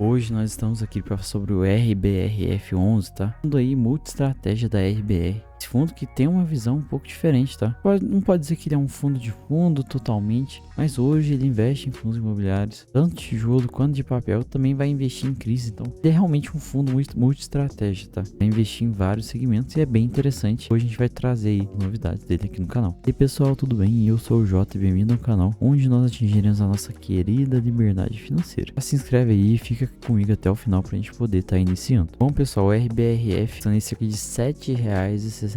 Hoje nós estamos aqui para sobre o RBRF11, tá? Fundo aí multi-estratégia da RBR. Esse fundo que tem uma visão um pouco diferente, tá? Não pode dizer que ele é um fundo de fundo totalmente, mas hoje ele investe em fundos imobiliários, tanto de tijolo quanto de papel, também vai investir em crise, então ele é realmente um fundo multi-estratégia, tá? Vai investir em vários segmentos e é bem interessante. Hoje a gente vai trazer aí novidades dele aqui no canal. E aí pessoal, tudo bem? Eu sou o Jota e bem-vindo ao canal, onde nós atingiremos a nossa querida liberdade financeira. Já se inscreve aí e fica comigo até o final pra gente poder estar iniciando. Bom pessoal, o RBRF está nesse aqui de R$7,65,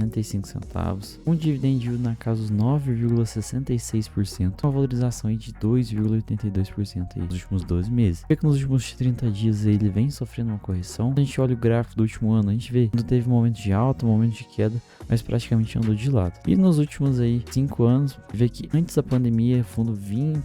um dividend yield na casa dos 9,66%, uma valorização aí de 2,82% aí nos últimos 12 meses. Vê que nos últimos 30 dias aí ele vem sofrendo uma correção. Quando a gente olha o gráfico do último ano, a gente vê quando teve momentos de alta, momentos de queda, mas praticamente andou de lado. E nos últimos aí 5 anos, vê que antes da pandemia o fundo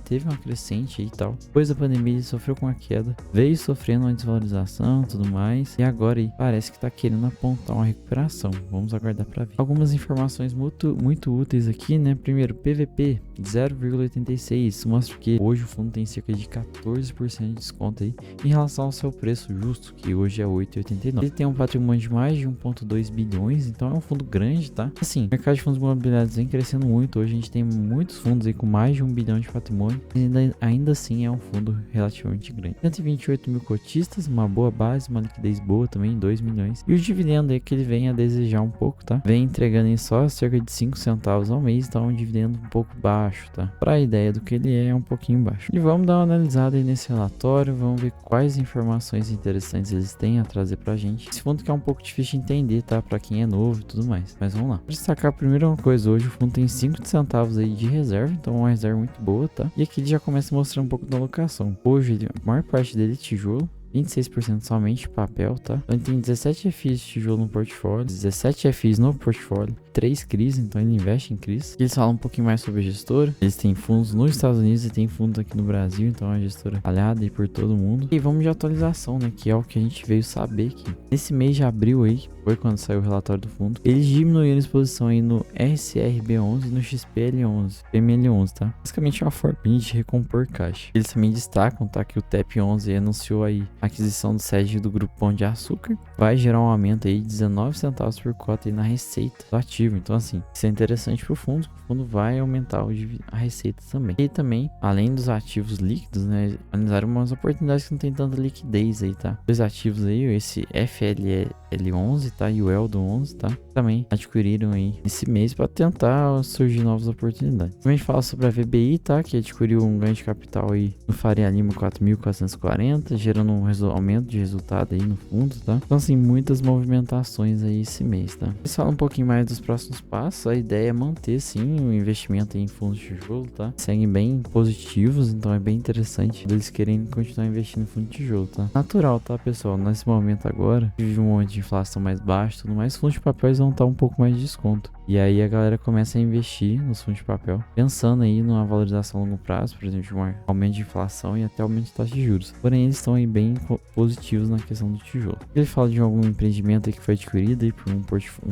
teve uma crescente aí e tal. Depois da pandemia ele sofreu com uma queda, veio sofrendo uma desvalorização e tudo mais, e agora aí parece que tá querendo apontar uma recuperação. Vamos aguardar para ver. Algumas informações muito úteis aqui, né? Primeiro, PVP de 0,86, isso mostra que hoje o fundo tem cerca de 14% de desconto aí em relação ao seu preço justo, que hoje é 8,89. Ele tem um patrimônio de mais de 1,2 bilhões, então é um fundo grande, tá? Assim, o mercado de fundos imobiliários vem crescendo muito. Hoje a gente tem muitos fundos aí com mais de 1 bilhão de patrimônio, e ainda assim é um fundo relativamente grande. 128 mil cotistas, uma boa base, uma liquidez boa também, 2 milhões. E o dividendo aí que ele vem a desejar um pouco, tá? Vem entregando em só cerca de 5 centavos ao mês, então é um dividendo um pouco baixo, tá? Para a ideia do que ele é um pouquinho baixo. E vamos dar uma analisada aí nesse relatório, vamos ver quais informações interessantes eles têm a trazer pra gente. Esse fundo que é um pouco difícil de entender, tá? Para quem é novo e tudo mais. Mas vamos lá. Vou destacar primeiro uma coisa, hoje o fundo tem 5 centavos aí de reserva, então é uma reserva muito boa, tá? E aqui ele já começa a mostrar um pouco da alocação. Hoje a maior parte dele é tijolo, 26% somente papel, tá? Então ele tem 17 FIs de tijolo no portfólio, 17 FIs no portfólio, 3 CRIs, então ele investe em CRIs. Eles falam um pouquinho mais sobre a gestora. Eles têm fundos nos Estados Unidos e tem fundos aqui no Brasil, então é uma gestora espalhada aí por todo mundo. E vamos de atualização, né? Que é o que a gente veio saber aqui. Nesse mês de abril aí, foi quando saiu o relatório do fundo, eles diminuíram a exposição aí no SRB11 e no XPL11, PML11, tá? Basicamente é uma forma de recompor caixa. Eles também destacam, tá? Que o TEP11 anunciou aí a aquisição do sede do Grupo Pão de Açúcar, vai gerar um aumento aí de 19 centavos por cota aí na receita do ativo. Então assim, isso é interessante para o fundo vai aumentar a receita também. E também, além dos ativos líquidos, né, analisaram umas oportunidades que não tem tanta liquidez aí, tá? Dois ativos aí, esse FLL11, tá? E o Eldo 11, tá? Também adquiriram aí esse mês para tentar surgir novas oportunidades. Também fala sobre a VBI, tá? Que adquiriu um ganho de capital aí no Faria Lima 4.440, gerando um aumento de resultado aí no fundo, tá? Então assim, muitas movimentações aí esse mês, tá? Eles falam um pouquinho mais dos próximos passos. A ideia é manter sim o investimento em fundos de tijolo, tá? Seguem bem positivos, então é bem interessante eles querem continuar investindo em fundo de tijolo, tá? Natural, tá, pessoal? Nesse momento agora, vive um momento de inflação mais baixa e tudo mais, fundos de papéis vão estar um pouco mais de desconto. E aí a galera começa a investir nos fundos de papel, pensando aí numa valorização a longo prazo, por exemplo, de um aumento de inflação e até aumento de taxa de juros. Porém, eles estão aí bem positivos na questão do tijolo. Ele fala de algum empreendimento aí que foi adquirido aí por um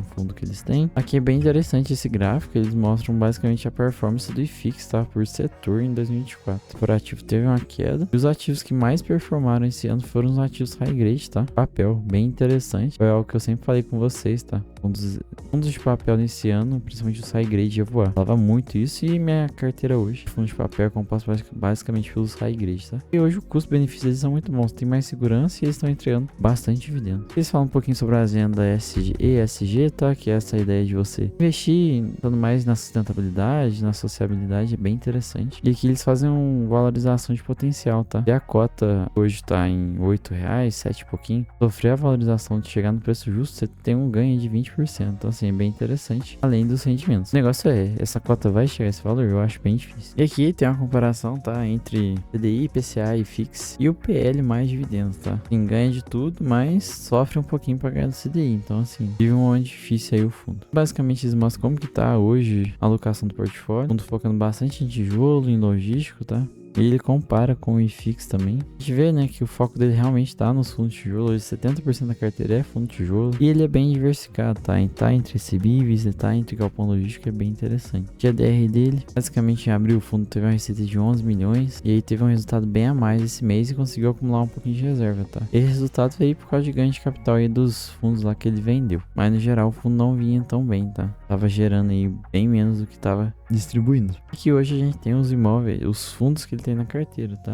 fundo que eles têm. Aqui é bem interessante esse gráfico, eles mostram basicamente a performance do IFIX, tá? Por setor em 2024. O corporativo teve uma queda e os ativos que mais performaram esse ano foram os ativos high grade, tá? Papel, bem interessante. Foi algo que eu sempre falei com vocês, tá? Fundos de papel nesse ano, principalmente o high grade, ia voar. Falava muito isso e minha carteira hoje, fundos de papel, é composta basicamente pelos high grade, tá? E hoje o custo-benefício deles são muito bons, tem mais segurança e eles estão entregando bastante dividendo. Eles falam um pouquinho sobre a agenda ESG, tá? Que é essa ideia de você investir dando mais na sustentabilidade, na sociabilidade, é bem interessante. E aqui eles fazem uma valorização de potencial, tá? E a cota hoje tá em R$8, 7 e pouquinho. Sofrer a valorização de chegar no preço justo, você tem um ganho de 20%. Então assim, é bem interessante, além dos rendimentos. O negócio é, essa cota vai chegar a esse valor? Eu acho bem difícil. E aqui tem uma comparação, tá? Entre CDI, IPCA e FIX e o PL mais dividendos, tá? Tem ganha de tudo, mas sofre um pouquinho pra ganhar do CDI. Então assim, vive um momento difícil aí o fundo. Basicamente eles mostram como que tá hoje a alocação do portfólio. O fundo focando bastante em tijolo, em logístico, tá? E ele compara com o IFIX também. A gente vê, né, que o foco dele realmente tá nos fundos de tijolo. Hoje 70% da carteira é fundo de tijolo. E ele é bem diversificado, tá? E tá entre CBIVs, tá entre galpão logístico, é bem interessante. O GDR dele, basicamente em abril o fundo teve uma receita de 11 milhões. E aí teve um resultado bem a mais esse mês e conseguiu acumular um pouquinho de reserva, tá? Esse resultado veio por causa de ganho de capital aí dos fundos lá que ele vendeu. Mas no geral o fundo não vinha tão bem, tá? Tava gerando aí bem menos do que tava distribuindo. E que hoje a gente tem os imóveis, os fundos que ele tem na carteira, tá?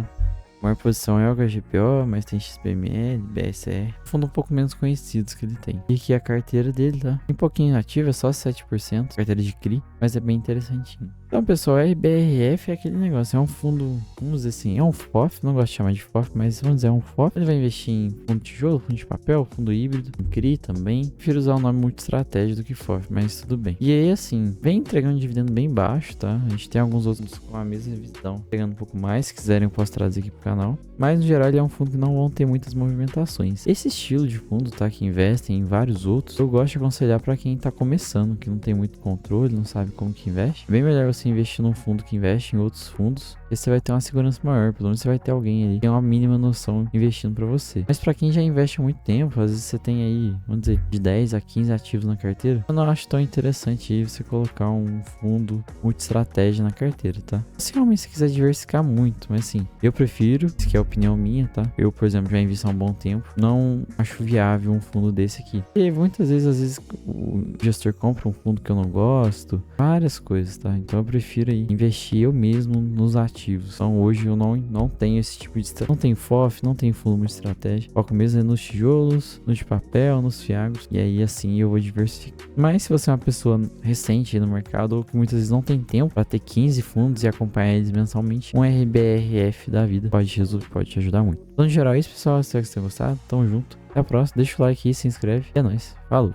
A maior posição é o HGPO, mas tem XPML, BSR, fundo um pouco menos conhecidos que ele tem. E aqui a carteira dele, tá? Um pouquinho ativa, é só 7%, carteira de CRI, mas é bem interessantinho. Então, pessoal, RBRF é aquele negócio, é um fundo, vamos dizer assim, é um FOF, não gosto de chamar de FOF, mas vamos dizer, é um FOF. Ele vai investir em fundo de tijolo, fundo de papel, fundo híbrido, em CRI também. Prefiro usar o nome muito estratégico do que FOF, mas tudo bem. E aí, assim, vem entregando um dividendo bem baixo, tá? A gente tem alguns outros com a mesma visão, pegando um pouco mais, se quiserem eu posso trazer aqui pro canal. Mas, no geral, ele é um fundo que não vão ter muitas movimentações. Esse estilo de fundo, tá, que investem em vários outros, eu gosto de aconselhar para quem tá começando, que não tem muito controle, não sabe como que investe. Bem melhor você investir num fundo que investe em outros fundos, e você vai ter uma segurança maior, pelo menos você vai ter alguém ali que tem uma mínima noção investindo para você. Mas para quem já investe há muito tempo, às vezes você tem aí, vamos dizer, de 10 a 15 ativos na carteira, eu não acho tão interessante aí você colocar um fundo multi-estratégia na carteira, tá? Se realmente você quiser diversificar muito, mas assim, eu prefiro, isso que é a opinião minha, tá? Eu, por exemplo, já invisto há um bom tempo, não acho viável um fundo desse aqui. E muitas vezes, às vezes, o gestor compra um fundo que eu não gosto, várias coisas, tá? Então eu prefiro aí investir eu mesmo nos ativos. Então hoje eu não tenho esse tipo de estratégia. Não tenho FOF, não tenho fundo de estratégia. Foco mesmo é nos tijolos, no de papel, nos fiagos. E aí assim eu vou diversificar. Mas se você é uma pessoa recente no mercado ou que muitas vezes não tem tempo para ter 15 fundos e acompanhar eles mensalmente, um RBRF da vida pode te ajudar muito. Então, no geral é isso, pessoal. Espero que vocês tenham gostado. Tamo junto. Até a próxima. Deixa o like aí, se inscreve. É nóis. Falou.